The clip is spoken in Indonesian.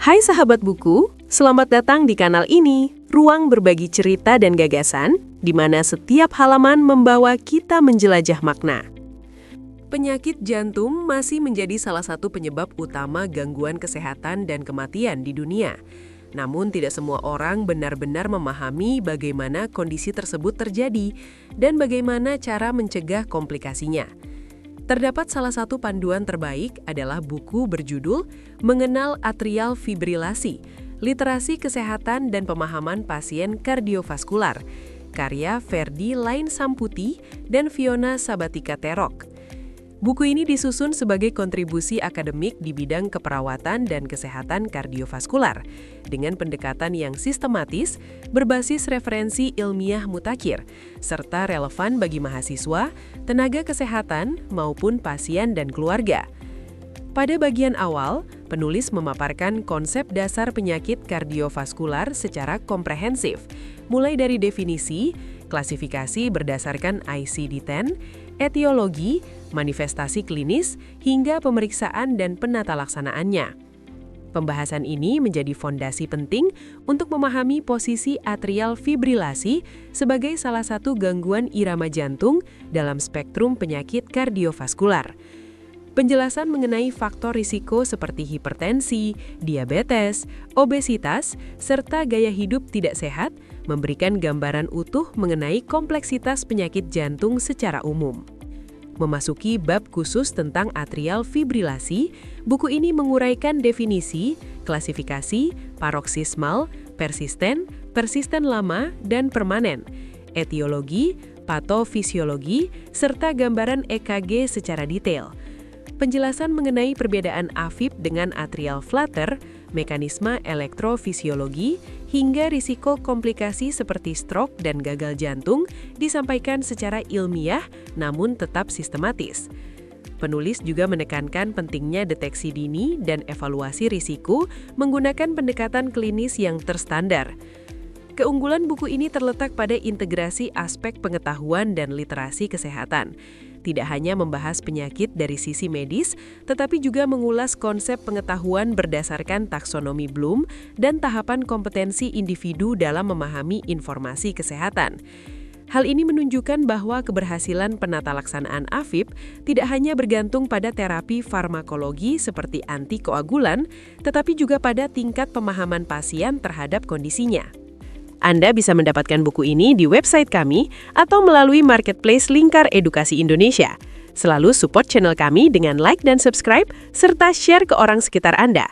Hai sahabat buku, selamat datang di kanal ini, ruang berbagi cerita dan gagasan, di mana setiap halaman membawa kita menjelajah makna. Penyakit jantung masih menjadi salah satu penyebab utama gangguan kesehatan dan kematian di dunia. Namun tidak semua orang benar-benar memahami bagaimana kondisi tersebut terjadi dan bagaimana cara mencegah komplikasinya. Terdapat salah satu panduan terbaik adalah buku berjudul Mengenal Atrial Fibrilasi, Literasi Kesehatan dan Pemahaman Pasien Kardiovaskular, karya Ferdi Lainsamputi dan Fiona Sabatika-Terok. Buku ini disusun sebagai kontribusi akademik di bidang keperawatan dan kesehatan kardiovaskular, dengan pendekatan yang sistematis, berbasis referensi ilmiah mutakhir, serta relevan bagi mahasiswa, tenaga kesehatan, maupun pasien dan keluarga. Pada bagian awal, penulis memaparkan konsep dasar penyakit kardiovaskular secara komprehensif, mulai dari definisi, klasifikasi berdasarkan ICD-10, etiologi, manifestasi klinis, hingga pemeriksaan dan penata laksanaannya. Pembahasan ini menjadi fondasi penting untuk memahami posisi atrial fibrilasi sebagai salah satu gangguan irama jantung dalam spektrum penyakit kardiovaskular. Penjelasan mengenai faktor risiko seperti hipertensi, diabetes, obesitas, serta gaya hidup tidak sehat memberikan gambaran utuh mengenai kompleksitas penyakit jantung secara umum. Memasuki bab khusus tentang atrial fibrilasi, buku ini menguraikan definisi, klasifikasi, paroksismal, persisten, persisten lama, dan permanen, etiologi, patofisiologi, serta gambaran EKG secara detail. Penjelasan mengenai perbedaan AFib dengan atrial flutter, mekanisme elektrofisiologi, hingga risiko komplikasi seperti stroke dan gagal jantung disampaikan secara ilmiah namun tetap sistematis. Penulis juga menekankan pentingnya deteksi dini dan evaluasi risiko menggunakan pendekatan klinis yang terstandar. Keunggulan buku ini terletak pada integrasi aspek pengetahuan dan literasi kesehatan. Tidak hanya membahas penyakit dari sisi medis, tetapi juga mengulas konsep pengetahuan berdasarkan taksonomi Bloom dan tahapan kompetensi individu dalam memahami informasi kesehatan. Hal ini menunjukkan bahwa keberhasilan penata laksanaan AFib tidak hanya bergantung pada terapi farmakologi seperti antikoagulan, tetapi juga pada tingkat pemahaman pasien terhadap kondisinya. Anda bisa mendapatkan buku ini di website kami atau melalui marketplace Lingkar Edukasi Indonesia. Selalu support channel kami dengan like dan subscribe, serta share ke orang sekitar Anda.